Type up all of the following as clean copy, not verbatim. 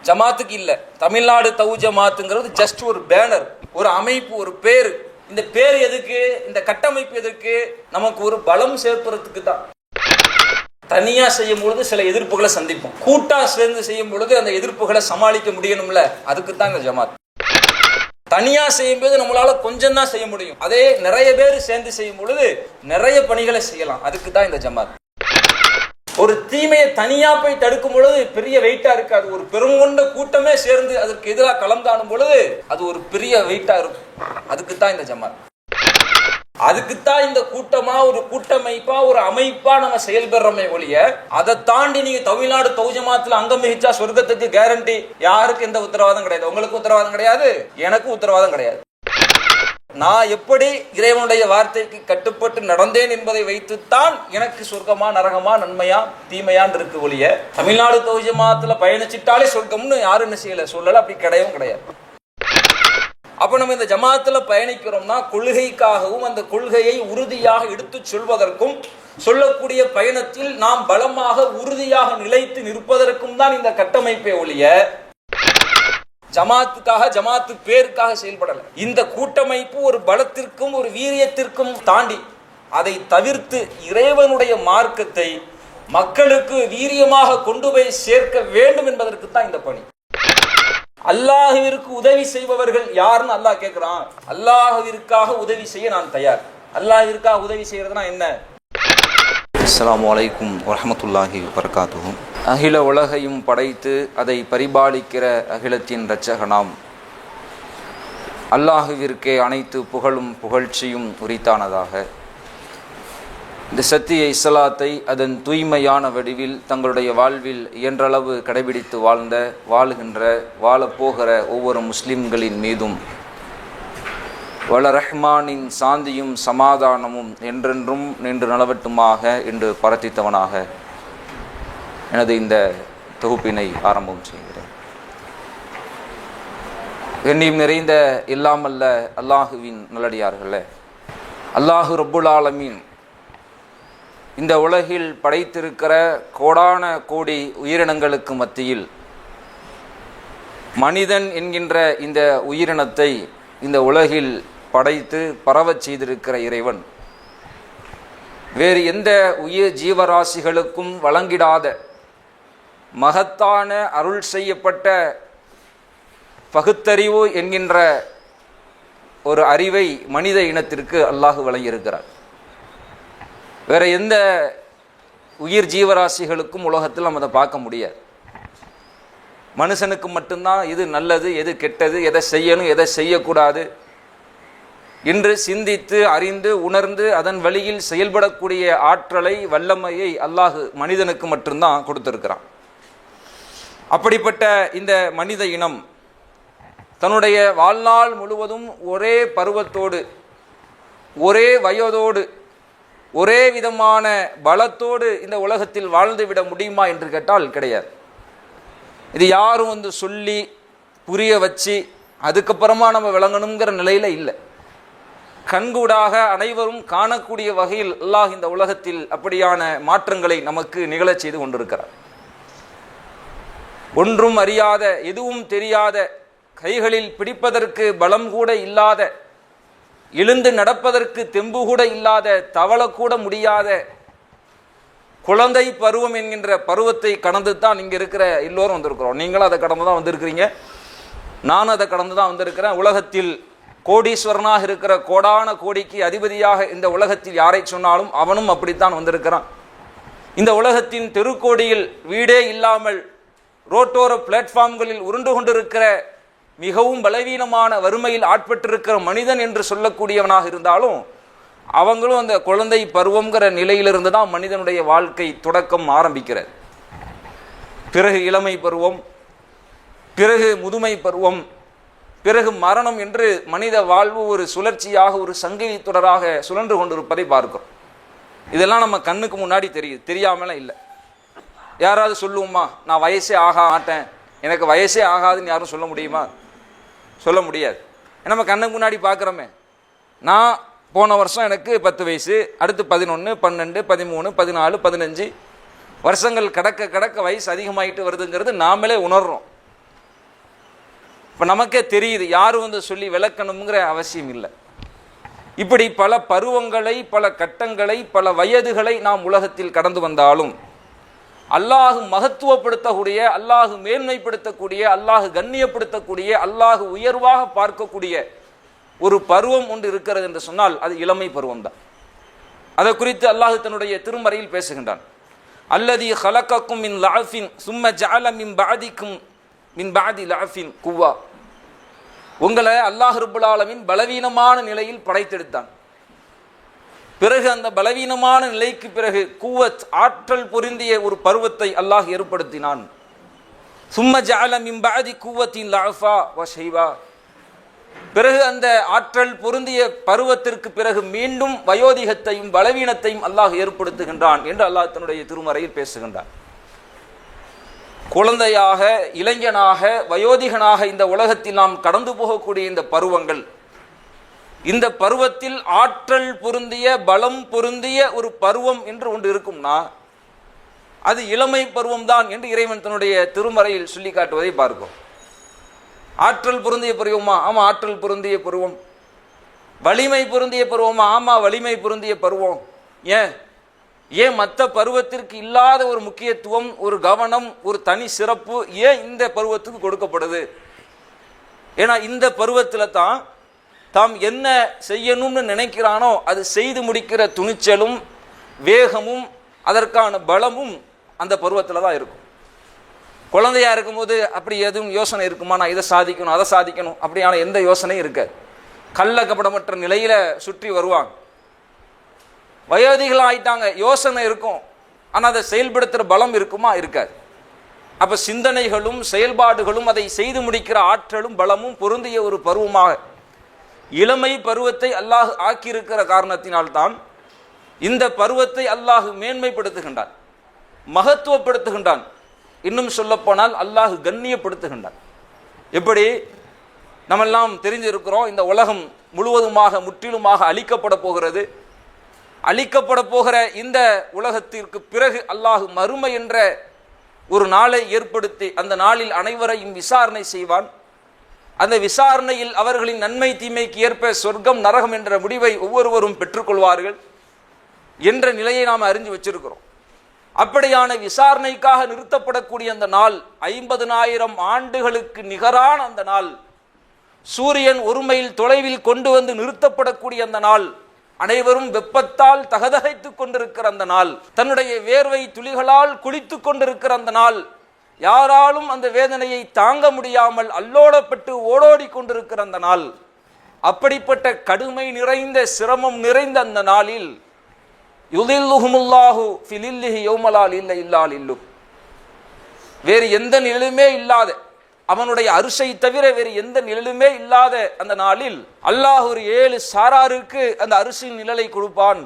ஜமாத்துக்கு இல்லை. தமிழ்நாடு தௌ ஜமாத்துங்கிறது ஜஸ்ட் ஒரு பேனர், ஒரு அமைப்பு, ஒரு பேர். இந்த பேர் எதுக்கு? இந்த கட்டமைப்பு எதுக்கு? நமக்கு ஒரு பலம் சேர்ப்பதற்கு தான். தனியா செய்யும் பொழுது சில எதிர்ப்புகளை சந்திப்போம், கூட்டா சேர்ந்து செய்யும் பொழுது அந்த எதிர்ப்புகளை சமாளிக்க முடியணும்ல, அதுக்கு தான் இந்த ஜமாத். தனியா செய்யும் போது நம்மளால கொஞ்சம் தான் செய்ய முடியும், அதே நிறைய பேர் சேர்ந்து செய்யும் பொழுது நிறைய பணிகளை செய்யலாம், அதுக்கு தான் இந்த ஜமாத். ஒரு தீமையை தனியா போய் தடுக்கும் பொழுது பெரிய வெயிட்டா இருக்காது, ஒரு பெருங்கொண்ட கூட்டமே சேர்ந்து அதற்கு எதிராக கலந்தாடும் பொழுது அது ஒரு பெரிய வெயிட்டா இருக்கும், அதுக்கு தான் இந்த ஜமாத். அதுக்குத்தான் இந்த கூட்டமா, ஒரு கூட்டமைப்பா, ஒரு அமைப்பா நம்ம செயல்படுறோமே ஒழிய, அதை தாண்டி நீங்க தமிழ்நாடு தௌ ஜமாத்துல அங்கம் வகிச்சா சொர்க்கத்துக்கு கேரண்டி, யாருக்கு எந்த உத்தரவாதம் கிடையாது. உங்களுக்கு உத்தரவாதம் கிடையாது, எனக்கு உத்தரவாதம் கிடையாது. நான் எப்படி இறைவனுடைய வார்த்தைக்கு கட்டுப்பட்டு நடந்தேன் என்பதை வைத்துத்தான் எனக்கு சொர்க்கமா நரகமா நன்மையா தீமையான் இருக்கு ஒழிய, தமிழ்நாடு தௌ ஜமாத்துல பயணிச்சிட்டாலே சொர்க்கம்னு யாரும் என்ன செய்யல சொல்லல, அப்படி கிடையவும் கிடையாது. அப்ப நம்ம இந்த ஜமாத்துல பயணிக்கிறோம்னா கொள்கைக்காகவும் அந்த கொள்கையை உறுதியாக எடுத்து சொல்வதற்கும் சொல்லக்கூடிய பயணத்தில் நாம் பலமாக உறுதியாக நிலைத்து நிற்பதற்கும் தான் இந்த கட்டமைப்பை ஒழிய ஜமாத்துக்காக, ஜமாத்து பேருக்காக செயல்படல. இந்த கூட்டமைப்பு ஒரு பலத்திற்கும் ஒரு வீரியத்திற்கும் தாண்டி அதை தவிர்த்து இறைவனுடைய மார்க்கத்தை மக்களுக்கு வீரியமாக கொண்டு போய் சேர்க்க வேண்டும் என்பதற்கு தான் இந்த பணி. அல்லாஹ்விற்கு உதவி செய்பவர்கள் யாருன்னு அல்லாஹ் கேட்கிறான். அல்லாஹ்விற்காக உதவி செய்ய நான் தயார். அல்லாஹ்விற்காக உதவி செய்யறதுனா என்ன? அஸ்ஸலாமு அலைக்கும் வரஹ்மத்துல்லாஹி வபரகாத்துஹு. அகில உலகையும் படைத்து அதை பரிபாலிக்கிற அகிலத்தின் இரட்சகனாம் அல்லாஹ்விற்கே அனைத்து புகழும் புகழ்ச்சியும் உரித்தானதாக. இந்த சத்திய இஸ்லாத்தை அதன் தூய்மையான வடிவில் தங்களுடைய வாழ்வில் இயன்றளவு கடைபிடித்து வாழுகின்ற வாழப்போகிற ஒவ்வொரு முஸ்லிம்களின் மீதும் வல ரஹ்மானின் சாந்தியும் சமாதானமும் என்றென்றும் நின்று நலவட்டுமாக என்று பிரார்த்தித்தவனாக எனது இந்த தொகுப்பினை ஆரம்பம் செய்கிறேன். கண்ணியம் நிறைந்த இல்லாமல்ல அல்லாஹுவின் நல்லடியார்களே, அல்லாஹு ரப்புல் ஆலமீன் இந்த உலகில் படைத்திருக்கிற கோடான கோடி உயிரினங்களுக்கு மத்தியில் மனிதன் என்கின்ற இந்த உயிரினத்தை இந்த உலகில் படைத்து பரவச் செய்திருக்கிற இறைவன் வேறு எந்த உயிர் ஜீவராசிகளுக்கும் வழங்கிடாத மகத்தான அருள் செய்யப்பட்ட பகுத்தறிவு என்கின்ற ஒரு அறிவை மனித இனத்திற்கு அல்லாஹ் வழங்கியிருக்கிறார். வேற எந்த உயிர் ஜீவராசிகளுக்கும் உலகத்தில் நம்ம அதை பார்க்க முடியாது. மனுஷனுக்கு மட்டும்தான் எது நல்லது, எது கெட்டது, எதை செய்யணும், எதை செய்யக்கூடாது என்று சிந்தித்து அறிந்து உணர்ந்து அதன் வழியில் செயல்படக்கூடிய ஆற்றலை, வல்லமையை அல்லாஹ் மனிதனுக்கு மட்டும்தான் கொடுத்திருக்கிறான். அப்படிப்பட்ட இந்த மனித இனம் தன்னுடைய வாழ்நாள் முழுவதும் ஒரே பருவத்தோடு, ஒரே வயதோடு, ஒரே விதமான பலத்தோடு இந்த உலகத்தில் வாழ்ந்து விட முடியுமா என்று கேட்டால் கிடையாது. இது யாரும் சொல்லி புரிய வச்சு அதுக்கப்புறமா நம்ம விளங்கணுங்கிற நிலையில இல்லை. கண்கூடாக அனைவரும் காணக்கூடிய வகையில் அல்லாஹ் இந்த உலகத்தில் அப்படியான மாற்றங்களை நமக்கு நிகழச் செய்து கொண்டிருக்கிறார். ஒன்றும் அறியாத, எதுவும் தெரியாத, கைகளில் பிடிப்பதற்கு பலம் கூட இல்லாத, எழுந்து நடப்பதற்கு தெம்பு கூட இல்லாத, தவளக்கூட முடியாத குழந்தை பருவம் என்கின்ற பருவத்தை கடந்து தான் இங்கே இருக்கிற எல்லோரும் வந்திருக்கிறோம். நீங்களும் அதை கடந்து தான் வந்திருக்கிறீங்க, நானும் அதை கடந்து தான் வந்திருக்கிறேன். உலகத்தில் கோடீஸ்வரனாக இருக்கிற கோடான கோடிக்கு அதிபதியாக இந்த உலகத்தில் யாரை சொன்னாலும் அவனும் அப்படித்தான் வந்திருக்கிறான். இந்த உலகத்தின் தெருக்கோடியில் வீடே இல்லாமல் ரோட்டோர பிளாட்ஃபார்ம்களில் உருண்டு கொண்டிருக்கிற மிகவும் பலவீனமான வறுமையில் ஆட்பட்டிருக்கிற மனிதன் என்று சொல்லக்கூடியவனாக இருந்தாலும் அவங்களும் அந்த குழந்தை பருவங்கிற நிலையிலிருந்து தான் மனிதனுடைய வாழ்க்கை தொடக்கம் ஆரம்பிக்கிறது. பிறகு இளமை பருவம், பிறகு முதுமை பருவம், பிறகு மரணம் என்று மனித வாழ்வு ஒரு சுழற்சியாக, ஒரு சங்கிலி தொடராக சுழன்று கொண்டிருப்பதை பார்க்கிறோம். இதெல்லாம் நம்ம கண்ணுக்கு முன்னாடி தெரியுது, தெரியாமலாம் இல்லை. யாராவது சொல்லுவோமா, நான் வயசே ஆக மாட்டேன், எனக்கு வயசே ஆகாதுன்னு யாரும் சொல்ல முடியுமா? சொல்ல முடியாது. நம்ம கண்ணுக்கு முன்னாடி பார்க்குறோமே. நான் போன வருஷம் எனக்கு 10 வயசு, அடுத்து 11, 12, 13, 14, 15 வருஷங்கள் கடக்க கடக்க வயசு அதிகமாகிட்டு வருதுங்கிறது நாமளே உணர்றோம். இப்போ நமக்கே தெரியுது, யாரும் வந்து சொல்லி விளக்கணுங்கிற அவசியம் இல்லை. இப்படி பல பருவங்களை, பல கட்டங்களை, பல வயதுகளை நாம் உலகத்தில் கடந்து வந்தாலும் அல்லாஹ் மகத்துவப்படுத்தக்கூடிய, அல்லாஹ் மேன்மைப்படுத்தக்கூடிய, அல்லாஹ் கண்ணியப்படுத்தக்கூடிய, அல்லாஹ் உயர்வாக பார்க்கக்கூடிய ஒரு பருவம் ஒன்று இருக்கிறது என்று சொன்னால் அது இளமை பருவம் தான். அதை குறித்து அல்லாஹ் தன்னுடைய திருமறையில் பேசுகின்றான். அல்லதி ஹலக்கக்கும் மின் லஅஃபின் சும்ம ஜஅல மின் பஅதிக்கும் மின் பஅதி லஅஃபின் குவ்வா. உங்களை அல்லாஹ் ரப்பல் ஆலமீன் பலவீனமான நிலையில் படைத்தெடுத்தான். பிறகு அந்த பலவீனமான நிலைக்கு பிறகு குவத் ஆற்றல் பொருந்திய ஒரு பருவத்தை அல்லாஹ் ஏற்படுத்தினான். சும்ம ஜஅல மின் பஅதி குவத்தின் லஅஃபா வ ஷைபா. பிறகு அந்த ஆற்றல் பொருந்திய பருவத்திற்கு பிறகு மீண்டும் வயோதிகத்தையும் பலவீனத்தையும் அல்லாஹ் ஏற்படுத்துகின்றான் என்று அல்லாஹ் தன்னுடைய திருமறையில் பேசுகின்றான். குழந்தையாக, இளைஞனாக, வயோதிகனாக இந்த உலகத்தில் நாம் கடந்து போகக்கூடிய இந்த பருவங்கள், இந்த பருவத்தில் ஆற்றல் பொருந்திய, பலம் பொருந்திய ஒரு பருவம் என்று ஒன்று இருக்கும்னா அது இளமை பருவம் தான் என்று இறைவன் தன்னுடைய திருமறையில் சொல்லி காட்டுவதை பார்க்கும். ஆற்றல் பொருந்திய பருவமா? ஆமா, ஆற்றல் பொருந்திய பருவம். வலிமை பொருந்திய பருவமா? ஆமா, வலிமை பொருந்திய பருவம். ஏன் மற்ற பருவத்திற்கு இல்லாத ஒரு முக்கியத்துவம், ஒரு கவனம், ஒரு தனி சிறப்பு ஏன் இந்த பருவத்துக்கு கொடுக்கப்படுது? ஏன்னா இந்த பருவத்தில் தான் தாம் என்ன செய்யணும்னு நினைக்கிறானோ அது செய்து முடிக்கிற துணிச்சலும் வேகமும் அதற்கான பலமும் அந்த பருவத்தில் தான் இருக்கும். குழந்தையா இருக்கும்போது அப்படி எதுவும் யோசனை இருக்குமா? நான் இதை சாதிக்கணும், அதை சாதிக்கணும், அப்படியான எந்த யோசனையும் இருக்காது. கள்ள கபடமற்ற நிலையில சுற்றி வருவாங்க. வயோதிகள் ஆயிட்டாங்க, யோசனை இருக்கும், ஆனால் அதை செயல்படுத்துகிற பலம் இருக்குமா? இருக்காது. அப்போ சிந்தனைகளும் செயல்பாடுகளும் அதை செய்து முடிக்கிற ஆற்றலும் பலமும் பொருந்திய ஒரு பருவமாக இளமை பருவத்தை அல்லாஹ் ஆக்கியிருக்கிற காரணத்தினால்தான் இந்த பருவத்தை அல்லாஹ் மேன்மைப்படுத்துகின்றான், மகத்துவப்படுத்துகின்றான். இன்னும் சொல்லப்போனால் அல்லாஹ் கண்ணியப்படுத்துகின்றான். எப்படி நம்மெல்லாம் தெரிஞ்சிருக்கிறோம், இந்த உலகம் முழுவதுமாக முற்றிலுமாக அழிக்கப்பட போகிறது. அழிக்கப்பட போகிற இந்த உலகத்திற்கு பிறகு அல்லாஹ் மறுமை என்ற ஒரு நாளை ஏற்படுத்தி அந்த நாளில் அனைவரையும் விசாரணை செய்வான். அந்த விசாரணையில் அவர்களின் நன்மை தீமைக்கு ஏற்ப சொர்க்கம் நரகம் என்ற முடிவை ஒவ்வொருவரும் பெற்றுக்கொள்வார்கள் என்ற நிலையை நாம் அறிஞ்சு வச்சிருக்கிறோம். அப்படியான விசாரணைக்காக நிறுத்தப்படக்கூடிய அந்த நாள் 50,000 ஆண்டுகளுக்கு நிகரான அந்த நாள், சூரியன் ஒரு மைல் தொலைவில் கொண்டு வந்து நிறுத்தப்படக்கூடிய அந்த நாள், அனைவரும் வெப்பத்தால் தகதகைத்துக் கொண்டிருக்கிற அந்த நாள், தன்னுடைய வேர்வை துளிகளால் குளித்துக் கொண்டிருக்கிற அந்த நாள், யாராலும் அந்த வேதனையை தாங்க முடியாமல் அல்லோடப்பட்டு ஓடோடி கொண்டிருக்கிற அந்த நாள், அப்படிப்பட்ட கடுமை நிறைந்த சிரமம் நிறைந்த அந்த நாளில் யுதில்லுஹுமுல்லாஹு ஃபிலில்லிஹி யௌமலா லில்ல இல்லா லில்லு, வேறு எந்த நிழலுமே இல்லாத, அவனுடைய அரிசை தவிர வேறு எந்த நிழலுமே இல்லாத அந்த நாளில் அல்லாஹ் ஒரு 7 சாராருக்கு அந்த அரிசின் நிழலை கொடுப்பான்.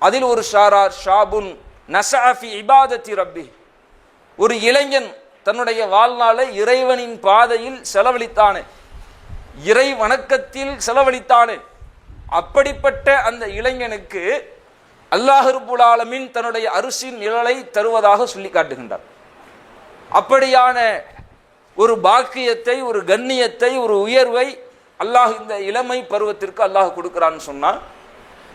அதில் ஒரு சாரார் ஷாபுன் நஸஅஃபி இபாதத்தி ரப்பி, ஒரு இளைஞன் தன்னுடைய வாழ்நாளை இறைவனின் பாதையில் செலவழித்தானே, இறை வணக்கத்தில் செலவழித்தானே, அப்படிப்பட்ட அந்த இளைஞனுக்கு அல்லாஹ் ரப்பல் ஆலமீன் தன்னுடைய அரிசின் நிழலை தருவதாக சொல்லி காட்டுகின்றார். அப்படியான ஒரு பாக்கியத்தை, ஒரு கண்ணியத்தை, ஒரு உயர்வை அல்லாஹ் இந்த இளமை பருவத்திற்கு அல்லாஹ் கொடுக்குறான்னு சொன்னால்,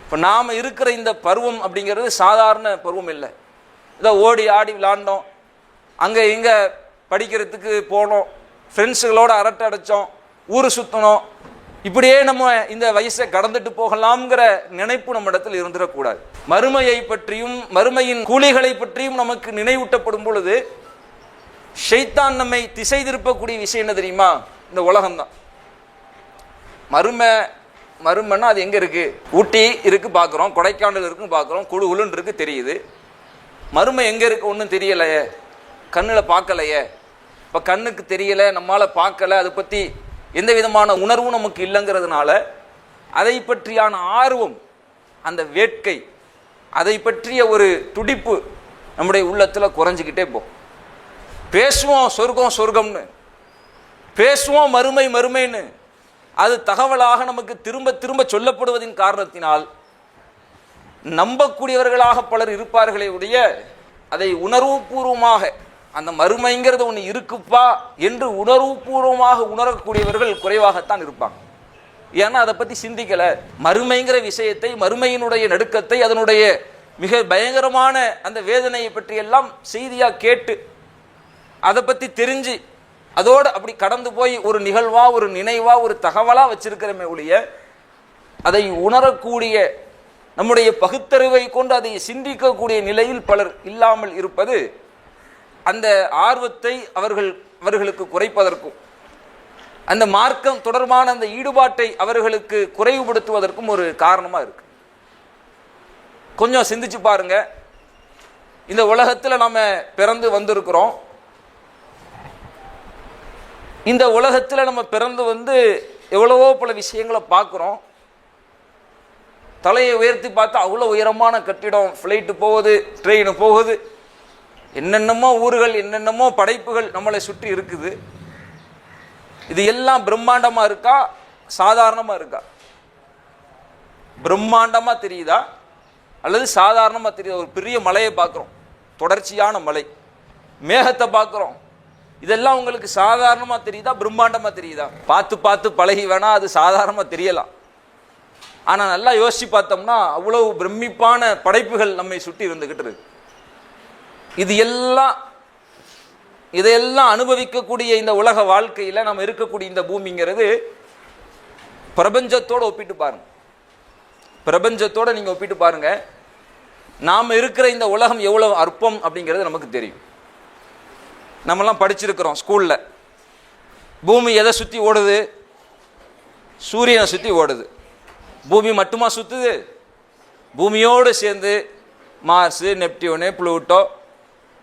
இப்போ நாம் இருக்கிற இந்த பருவம் அப்படிங்கிறது சாதாரண பருவம் இல்லை. இதை ஓடி ஆடி விளாண்டோம், அங்கே இங்கே படிக்கிறதுக்கு போனோம், ஃப்ரெண்ட்ஸுகளோடு அரட்டை அடைச்சோம், ஊர் சுற்றணும், இப்படியே நம்ம இந்த வயசை கடந்துட்டு போகலாம்ங்கிற நினைப்பு நம்ம இடத்தில் இருந்துடக்கூடாது. மறுமையை பற்றியும் மறுமையின் கூலிகளை பற்றியும் நமக்கு நினைவூட்டப்படும் பொழுது ஷைத்தான் நம்மை திசை திருப்பக்கூடிய விஷயம் என்ன தெரியுமா? இந்த உலகம்தான். மறுமைன்னா அது எங்கே இருக்குது? ஊட்டி இருக்குது பார்க்குறோம், கொடைக்கானல் இருக்குன்னு பார்க்குறோம், குழு குழுன்னு இருக்குது தெரியுது. மறுமை எங்கே இருக்குது? ஒன்றும் தெரியலையே, கண்ணில் பார்க்கலையே. இப்போ கண்ணுக்கு தெரியலை, நம்மளால் பார்க்கலை, அதை பற்றி எந்த விதமான உணர்வும் நமக்கு இல்லைங்கிறதுனால அதை பற்றியான ஆர்வம், அந்த வேட்கை, அதை பற்றிய ஒரு துடிப்பு நம்முடைய உள்ளத்தில் குறைஞ்சிக்கிட்டே போகும். பேசுவோம் சொர்க்கம் சொர்க்கம்னு, பேசுவோம் மறுமை மறுமைன்னு, அது தகவலாக நமக்கு திரும்ப திரும்ப சொல்லப்படுவதின் காரணத்தினால் நம்பக்கூடியவர்களாக பலர் இருப்பார்களே உடைய அதை உணர்வுபூர்வமாக அந்த மறுமைங்கிறது ஒன்று இருக்குப்பா என்று உணர்வுபூர்வமாக உணரக்கூடியவர்கள் குறைவாகத்தான் இருப்பாங்க. ஏன்னா அதை பற்றி சிந்திக்கலை. மறுமைங்கிற விஷயத்தை, மறுமையினுடைய நடுக்கத்தை, அதனுடைய மிக பயங்கரமான அந்த வேதனையை பற்றி எல்லாம் செய்தியாக கேட்டு அதை பற்றி தெரிஞ்சு அதோடு அப்படி கடந்து போய் ஒரு நிகழ்வா, ஒரு நினைவா, ஒரு தகவலா வச்சிருக்கிறமே ஒழிய அதை உணரக்கூடிய, நம்முடைய பகுத்தறிவை கொண்டு அதை சிந்திக்கக்கூடிய நிலையில் பலர் இல்லாமல் இருப்பது அந்த ஆர்வத்தை அவர்களுக்கு குறைப்பதற்கும், அந்த மார்க்கம் தொடர்பான அந்த ஈடுபாட்டை அவர்களுக்கு குறைவுபடுத்துவதற்கும் ஒரு காரணமா இருக்கு. கொஞ்சம் சிந்திச்சு பாருங்க. இந்த உலகத்துல நம்ம பிறந்து வந்திருக்கிறோம். இந்த உலகத்துல நம்ம பிறந்து வந்து எவ்வளவோ பல விஷயங்களை பார்க்கிறோம். தலையை உயர்த்தி பார்த்தா அவ்வளோ உயரமான கட்டிடம், ஃப்ளைட்டு போகுது, ட்ரெயின் போகுது, என்னென்னமோ ஊர்கள், என்னென்னமோ படைப்புகள் நம்மளை சுற்றி இருக்குது. இது எல்லாம் பிரம்மாண்டமா இருக்கா, சாதாரணமா இருக்கா? பிரம்மாண்டமா தெரியுதா அல்லது சாதாரணமா தெரியுதா? ஒரு பெரிய மலையை பார்க்குறோம், தொடர்ச்சியான மலை, மேகத்தை பார்க்குறோம், இதெல்லாம் உங்களுக்கு சாதாரணமா தெரியுதா, பிரம்மாண்டமா தெரியுதா? பார்த்து பார்த்து பழகி வேணா அது சாதாரணமா தெரியலாம். ஆனா நல்லா யோசிச்சு பார்த்தோம்னா அவ்வளவு பிரமிப்பான படைப்புகள் நம்மை சுற்றி இருந்துகிட்டு இருக்கு. இதையெல்லாம் அனுபவிக்கக்கூடிய இந்த உலக வாழ்க்கையில நம்ம இருக்கக்கூடிய இந்த பூமிங்கிறது பிரபஞ்சத்தோட ஒப்பிட்டு பாருங்க. பிரபஞ்சத்தோட நீங்க ஒப்பிட்டு பாருங்க. நாம இருக்கிற இந்த உலகம் எவ்வளவு அற்பம் அப்படிங்கிறது நமக்கு தெரியும். நம்மெல்லாம் படிச்சிருக்கிறோம் ஸ்கூல்ல. பூமி எதை சுத்தி ஓடுது? சூரியனை சுத்தி ஓடுது. பூமி மட்டுமா சுத்துது? பூமியோடு சேர்ந்து மார்ஸ், நெப்டியூனு, புளூட்டோ,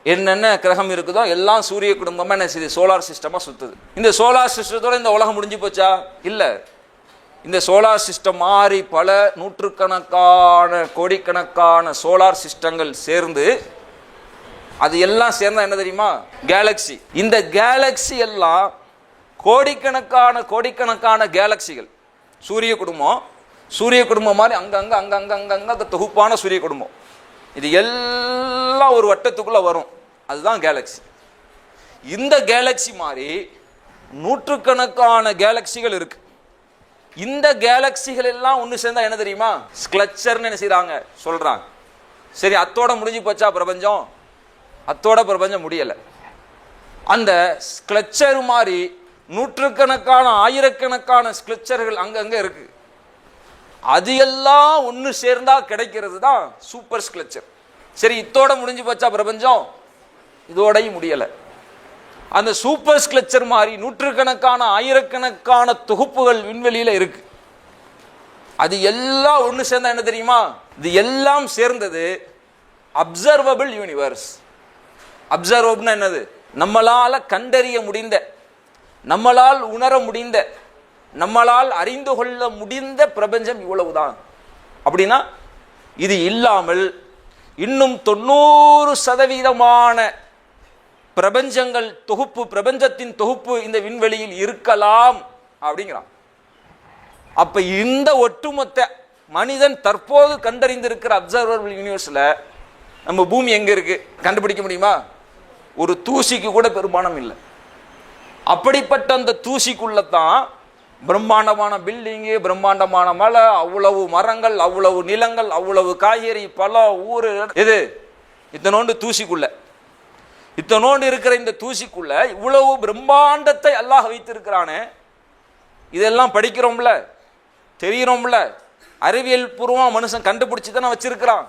என்னென்ன கிரகம் இருக்குதோ எல்லாம் சூரிய குடும்பமா என்ன செய்யுது? சோலார் சிஸ்டமா சுத்துது. இந்த சோலார் சிஸ்டத்தோட இந்த உலகம் முடிஞ்சு போச்சா? இல்ல. இந்த சோலார் சிஸ்டம் மாறி பல நூற்றுக்கணக்கான கோடிக்கணக்கான சோலார் சிஸ்டங்கள் சேர்ந்து, அது எல்லாம் சேர்ந்தா என்ன தெரியுமா? கேலக்சி. இந்த கேலக்சி எல்லாம் கோடிக்கணக்கான கேலக்சிகள். சூரிய குடும்பம் மாதிரி அங்கங்க தொகுப்பான சூரிய குடும்பம். இது எல்லாம் ஒரு வட்டத்துக்குள்ள வரும், அதுதான் கேலக்சி. இந்த கேலக்சி மாதிரி நூற்றுக்கணக்கான கேலக்சிகள் இருக்கு. இந்த கேலக்சிகள் எல்லாம் ஒன்று சேர்ந்தா என்ன தெரியுமா? ஸ்க்லச்சர்னு என்ன செய்யறாங்க, சொல்றாங்க. சரி, அத்தோட முடிஞ்சு போச்சா பிரபஞ்சம்? அத்தோட பிரபஞ்சம் முடியல. அந்த ஸ்க்லச்சர் மாதிரி நூற்றுக்கணக்கான ஆயிரக்கணக்கான ஸ்க்லச்சர்கள் அங்கங்க இருக்கு. அது எல்லாம் ஒன்று சேர்ந்தா கிடைக்கிறது தான் சூப்பர் ஸ்க்லச்சர். சரி, இத்தோட முடிஞ்சு போச்சா பிரபஞ்சம்? இதோடையும் முடியல. அந்த சூப்பர் ஸ்க்லச்சர் மாதிரி நூற்றுக்கணக்கான ஆயிரக்கணக்கான தொகுப்புகள் விண்வெளியில இருக்கு. அது எல்லாம் ஒன்று சேர்ந்தா என்ன தெரியுமா? இது எல்லாம் சேர்ந்தது அப்சர்வபிள் யூனிவர்ஸ். அப்சர்வபிள்னா என்னது? நம்மளால கண்டறிய முடிந்த, நம்மளால் உணர முடிந்த, நம்மளால் அறிந்து கொள்ள முடிந்த பிரபஞ்சம் இவ்வளவுதான். அப்படின்னா இது இல்லாமல் இன்னும் 90% பிரபஞ்சங்கள் தொகுப்பு, பிரபஞ்சத்தின் தொகுப்பு இந்த விண்வெளியில் இருக்கலாம் அப்படிங்கிறான். அப்ப இந்த ஒட்டுமொத்த மனிதன் தற்போது கண்டறிந்திருக்கிற அப்சர்வபிள் யூனிவர்ஸ்ல நம்ம பூமி எங்க இருக்கு கண்டுபிடிக்க முடியுமா? ஒரு தூசிக்கு கூட பெருமானம் இல்லை. அப்படிப்பட்ட அந்த தூசிக்குள்ளதான் பிரம்மாண்டமான பில்டிங்கு, பிரம்மாண்டமான மலை, அவ்வளவு மரங்கள், அவ்வளவு நிலங்கள், அவ்வளவு காய்கறி, பழம், ஊரு. இது இத்தனோண்டு தூசிக்குள்ள, இத்தனோண்டு இருக்கிற இந்த தூசிக்குள்ள இவ்வளவு பிரம்மாண்டத்தை அல்லாஹ் வைத்திருக்கிறானே. இதெல்லாம் படிக்கிறோம்ல, தெரிகிறோம்ல, அறிவியல் பூர்வமா மனுஷன் கண்டுபிடிச்சு தானே வச்சிருக்கிறான்.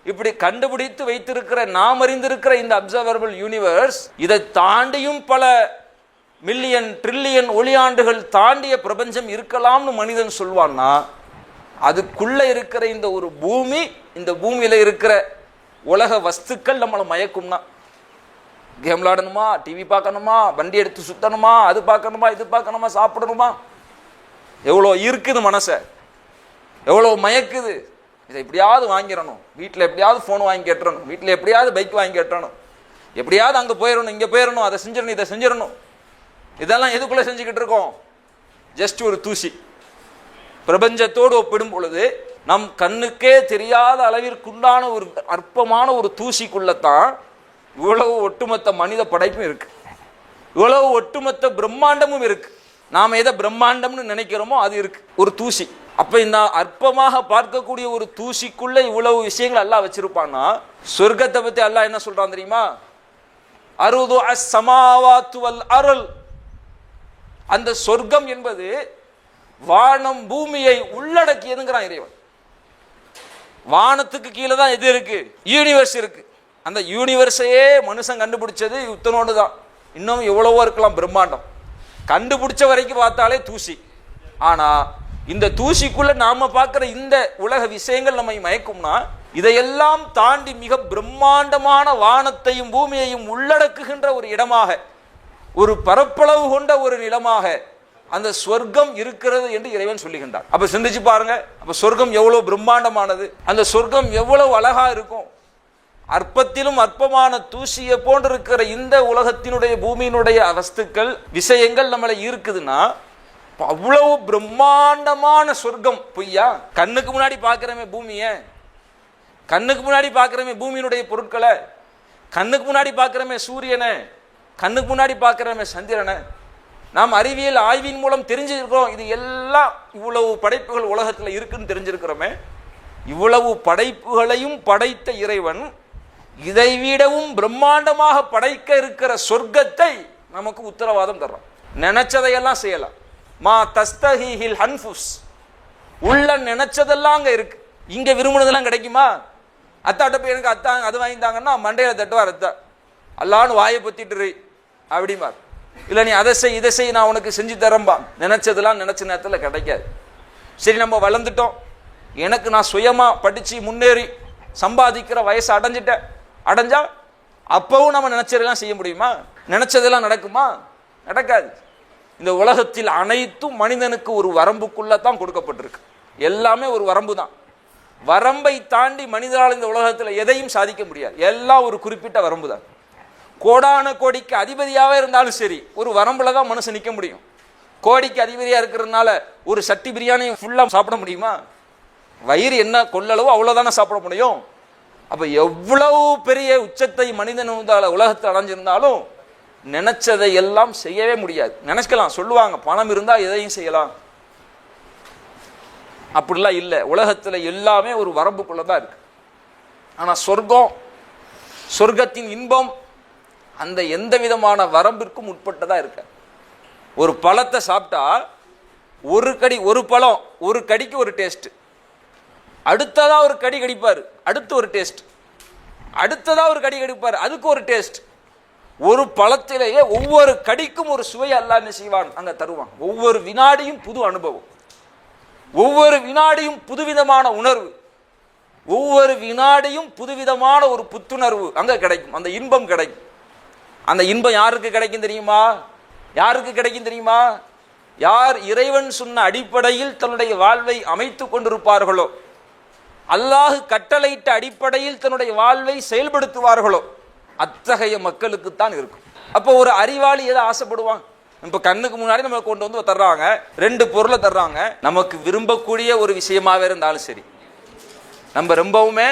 இப்படி கண்டுபிடித்து வைத்திருக்கிற, நாம் அறிந்திருக்கிற இந்த அப்சர்வபிள் யூனிவர்ஸ், இதை தாண்டியும் பல மில்லியன் ட்ரில்லியன் ஒளியாண்டுகள் தாண்டிய பிரபஞ்சம் இருக்கலாம்னு மனிதன் சொல்வான்னா, அதுக்குள்ள இருக்கிற இந்த ஒரு பூமி, இந்த பூமியில இருக்கிற உலக வஸ்துக்கள் நம்மளை மயக்கும்னா, கேம் விளாடணுமா, டிவி பார்க்கணுமா, வண்டி எடுத்து சுத்தணுமா, அது பார்க்கணுமா, இது பார்க்கணுமா, சாப்பிடணுமா, எவ்வளோ இருக்குது மனசை, எவ்வளோ மயக்குது. இதை எப்படியாவது வாங்கிடணும், வீட்டில் எப்படியாவது ஃபோன் வாங்கி கேட்டுறணும், வீட்டில் எப்படியாவது பைக் வாங்கி கேட்டுறணும், எப்படியாவது அங்கே போயிடணும், இங்கே போயிடணும், அதை செஞ்சிடணும், இதை செஞ்சிடணும். இதெல்லாம் எதுக்குள்ள செஞ்சுக்கிட்டு இருக்கோம்? ஜஸ்ட் ஒரு தூசி. பிரபஞ்சத்தோடு ஒப்பிடும் பொழுது நம் கண்ணுக்கே தெரியாத அளவிற்குண்டான ஒரு அற்பமான ஒரு தூசிக்குள்ளத்தான் இவ்வளவு ஒட்டுமொத்த மனித படைப்பும் இருக்கு, இவ்வளவு ஒட்டுமொத்த பிரம்மாண்டமும் இருக்கு. நாம எதை பிரம்மாண்டம்னு நினைக்கிறோமோ அது இருக்கு, ஒரு தூசி. அப்ப இந்த அற்பமாக பார்க்கக்கூடிய ஒரு தூசிக்குள்ள இவ்வளவு விஷயங்கள் அல்லாஹ் வச்சிருப்பான்னா, சொர்க்கத்தை பத்தி அல்லாஹ் என்ன சொல்றான் தெரியுமா? அருது அஸ்ஸமாவாத்து வல் அருள். அந்த சொர்க்கம் என்பது வானம் பூமியை உள்ளடக்கியதுங்கிறான் இறைவன். வானத்துக்கு கீழே தான் எது இருக்கு? யூனிவர்ஸ் இருக்கு. அந்த யூனிவர்ஸையே மனுஷன் கண்டுபிடிச்சது இத்தனோடு தான். இன்னும் எவ்வளவோ இருக்கலாம் பிரம்மாண்டம். கண்டுபிடிச்ச வரைக்கும் பார்த்தாலே தூசி. ஆனா இந்த தூசிக்குள்ள நாம பார்க்கிற இந்த உலக விஷயங்கள் நம்மை மயக்கும்னா, இதையெல்லாம் தாண்டி மிக பிரம்மாண்டமான வானத்தையும் பூமியையும் உள்ளடக்குகின்ற ஒரு இடமாக, ஒரு பரப்பளவு கொண்ட ஒரு நிலமாக அந்த சொர்க்கம் இருக்கிறது என்று இறைவன் சொல்லுகின்றார். அப்ப சிந்திச்சு பாருங்க, அப்ப சொர்க்கம் எவ்வளவு பிரம்மாண்டமானது, அந்த சொர்க்கம் எவ்வளவு அழகா இருக்கும். அற்பத்திலும் அற்பமான தூசியை போன்றிருக்கிற இந்த உலகத்தினுடைய பூமியினுடைய வஸ்துக்கள் விஷயங்கள் நம்மளை இருக்குதுன்னா, அவ்வளவு பிரம்மாண்டமான சொர்க்கம் பொய்யா? கண்ணுக்கு முன்னாடி பார்க்கிறமே பூமியை, கண்ணுக்கு முன்னாடி பார்க்கிறமே பூமியினுடைய பொருட்களை, கண்ணுக்கு முன்னாடி பார்க்கிறமே சூரியனை, கண்ணுக்கு முன்னாடி பார்க்கிறமே சந்திரனை. நாம் அறிவியல் ஆய்வின் மூலம் தெரிஞ்சிருக்கிறோம் இது எல்லாம் இவ்வளவு படைப்புகள் உலகத்தில் இருக்குன்னு தெரிஞ்சிருக்கிறோமே. இவ்வளவு படைப்புகளையும் படைத்த இறைவன் இதைவிடவும் பிரம்மாண்டமாக படைக்க இருக்கிற சொர்க்கத்தை நமக்கு உத்தரவாதம் தர்றான். நினைச்சதையெல்லாம் செய்யலாம். மா தஸ்தஹில் ஹன்ஃபுஸ், உள்ள நினைச்சதெல்லாம் அங்க இருக்கு. இங்க விரும்பினதெல்லாம் கிடைக்குமா? அத்தாட்ட போய் எனக்கு அத்தா அது வாங்கிட்டாங்கன்னா மண்டையில தட்டுவார் அத்தா, அல்லான்னு வாயை பத்திட்டு அப்படிமார். இல்லை நீ அதை செய் இதை செய் நான் உனக்கு செஞ்சு தரம்பா. நினைச்சதெல்லாம் நினைச்ச நேரத்தில் கிடைக்காது. சரி நம்ம வளர்ந்துட்டோம், எனக்கு நான் சுயமா படிச்சு முன்னேறி சம்பாதிக்கிற வயசு அடைஞ்சா அப்பவும் நம்ம நினைச்சதெல்லாம் செய்ய முடியுமா? நினைச்சதெல்லாம் நடக்குமா? நடக்காது. இந்த உலகத்தில் அனைத்தும் மனிதனுக்கு ஒரு வரம்புக்குள்ள தான் கொடுக்கப்பட்டிருக்கு. எல்லாமே ஒரு வரம்பு தான். வரம்பை தாண்டி மனிதனால் இந்த உலகத்தில் எதையும் சாதிக்க முடியாது. எல்லாம் ஒரு குறிப்பிட்ட வரம்பு தான். கோடான கோடிக்கு அதிபதியாகவே இருந்தாலும் சரி, ஒரு வரம்புல தான் மனுஷன் நிற்க முடியும். கோடிக்கு அதிபதியாக இருக்கிறதுனால ஒரு சட்டி பிரியாணி ஃபுல்லாக சாப்பிட முடியுமா? வயிறு என்ன கொள்ளளவோ அவ்வளோதானே சாப்பிட முடியும். அப்போ எவ்வளவு பெரிய உச்சத்தை மனிதன் உலகத்தில் அடைஞ்சிருந்தாலும் நினைச்சதை எல்லாம் செய்யவே முடியாது. நினைக்கலாம், சொல்லுவாங்க பணம் இருந்தால் எதையும் செய்யலாம். அப்படிலாம் இல்லை. உலகத்தில் எல்லாமே ஒரு வரம்புக்குள்ள தான் இருக்கு. ஆனால் சொர்க்கத்தின் இன்பம் அந்த எந்த விதமான வரம்பிற்கும் உட்பட்டதா இருக்க. ஒரு பழத்தை சாப்பிட்டா ஒரு பழம் ஒரு கடிக்கு ஒரு டேஸ்ட், அடுத்ததா ஒரு கடி கடிப்பார் அடுத்து ஒரு டேஸ்ட், அடுத்ததா ஒரு கடி கடிப்பார் அதுக்கு ஒரு டேஸ்ட். ஒரு பழத்திலேயே ஒவ்வொரு கடிக்கும் ஒரு சுவை அல்லாஹ் என்ன செய்வான் அங்க தருவான். ஒவ்வொரு வினாடியும் புது அனுபவம், ஒவ்வொரு வினாடியும் புதுவிதமான உணர்வு, ஒவ்வொரு வினாடியும் புதுவிதமான ஒரு புத்துணர்வு அங்க கிடைக்கும். அந்த இன்பம் கிடைக்கும். அந்த இன்பம் யாருக்கு கிடைக்கும் தெரியுமா? யாருக்கு கிடைக்கும் தெரியுமா? யார் இறைவன் சொன்ன அடிப்படையில் தன்னுடைய வாழ்வை அமைத்து கொண்டிருப்பார்களோ, அல்லாஹ் கட்டளையிட்ட அடிப்படையில் தன்னுடைய வாழ்வை செயல்படுத்துவார்களோ, அத்தகைய மக்களுக்குத்தான் இருக்கும். அப்போ ஒரு அறிவாளி எதை ஆசைப்படுவான்? இப்போ கண்ணுக்கு முன்னாடி நம்ம கொண்டு வந்து தர்றாங்க, ரெண்டு பொருளை தர்றாங்க. நமக்கு விரும்பக்கூடிய ஒரு விஷயமாவே இருந்தாலும் சரி, நம்ம ரொம்பவுமே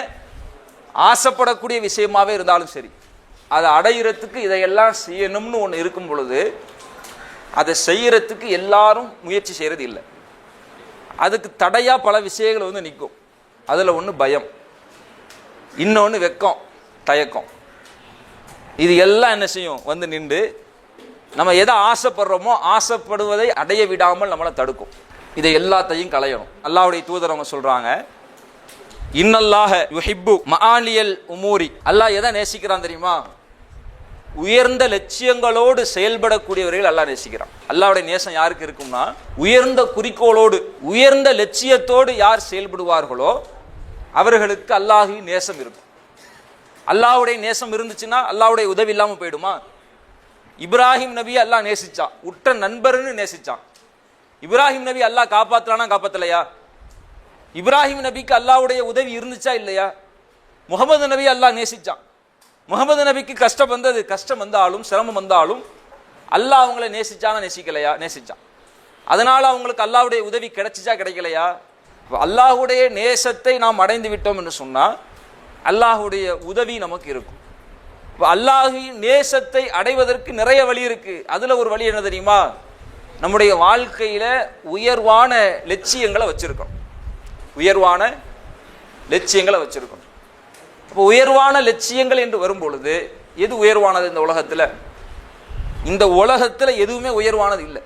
ஆசைப்படக்கூடிய விஷயமாவே இருந்தாலும் சரி, அதை அடையிறதுக்கு இதையெல்லாம் செய்யணும்னு ஒன்று இருக்கும் பொழுது அதை செய்யறதுக்கு எல்லாரும் முயற்சி செய்யறது இல்லை. அதுக்கு தடையா பல விஷயங்கள் வந்து நிற்கும். அதில் ஒன்று பயம், இன்னொன்று வெக்கம், தயக்கம். இது எல்லாம் என்ன செய்யும் வந்து நின்று நம்ம எதை ஆசைப்படுறோமோ ஆசைப்படுவதை அடைய விடாமல் நம்மளை தடுக்கும். இதை எல்லாத்தையும் களையணும். அல்லாஹ்வுடைய தூதர் அவங்க சொல்றாங்க, இன்னல்லாஹ யுஹிப்பு மஆலியல் உமூரி. அல்லாஹ் எதை நேசிக்கிறான் தெரியுமா? உயர்ந்த லட்சியங்களோடு செயல்படக்கூடியவர்கள் அல்லாஹ் நேசிக்கிறான். அல்லாஹ்வுடைய நேசம் யாருக்கு இருக்கும்னா, உயர்ந்த குறிக்கோளோடு உயர்ந்த லட்சியத்தோடு யார் செயல்படுவார்களோ அவர்களுக்கு அல்லாஹ்வின் நேசம் இருக்கும். அல்லாஹ்வுடைய நேசம் இருந்துச்சுன்னா அல்லாஹ்வுடைய உதவி இல்லாமல் போயிடுமா? இப்ராஹிம் நபி அல்லாஹ் நேசிச்சான், உற்ற நண்பர்னு நேசிச்சான். இப்ராஹிம் நபி அல்லாஹ் காப்பாற்றலானா காப்பாற்றலையா? இப்ராஹிம் நபிக்கு அல்லாஹ்வுடைய உதவி இருந்துச்சா இல்லையா? முகமது நபி அல்லாஹ் நேசிச்சான். முகமது நபிக்கு கஷ்டம் வந்தது, கஷ்டம் வந்தாலும் சிரமம் வந்தாலும் அல்லாஹ் அவங்கள நேசிச்சானா நேசிக்கலையா? நேசிச்சான். அதனால அவங்களுக்கு அல்லாஹ்வுடைய உதவி கிடைச்சிச்சா கிடைக்கலையா? அல்லாஹ்வுடைய நேசத்தை நாம் அடைந்து விட்டோம் என்று சொன்னால் அல்லாஹ்வுடைய உதவி நமக்கு இருக்கும். அல்லாஹ்வின் நேசத்தை அடைவதற்கு நிறைய வழி இருக்கு. அதுல ஒரு வழி என்ன தெரியுமா? நம்முடைய வாழ்க்கையில உயர்வான லட்சியங்களை வச்சிருக்கோம். உயர்வான லட்சியங்களை வச்சிருக்கோம். இப்போ உயர்வான லட்சியங்கள் என்று வரும் பொழுது எது உயர்வானது? இந்த உலகத்துல எதுவுமே உயர்வானது இல்லை.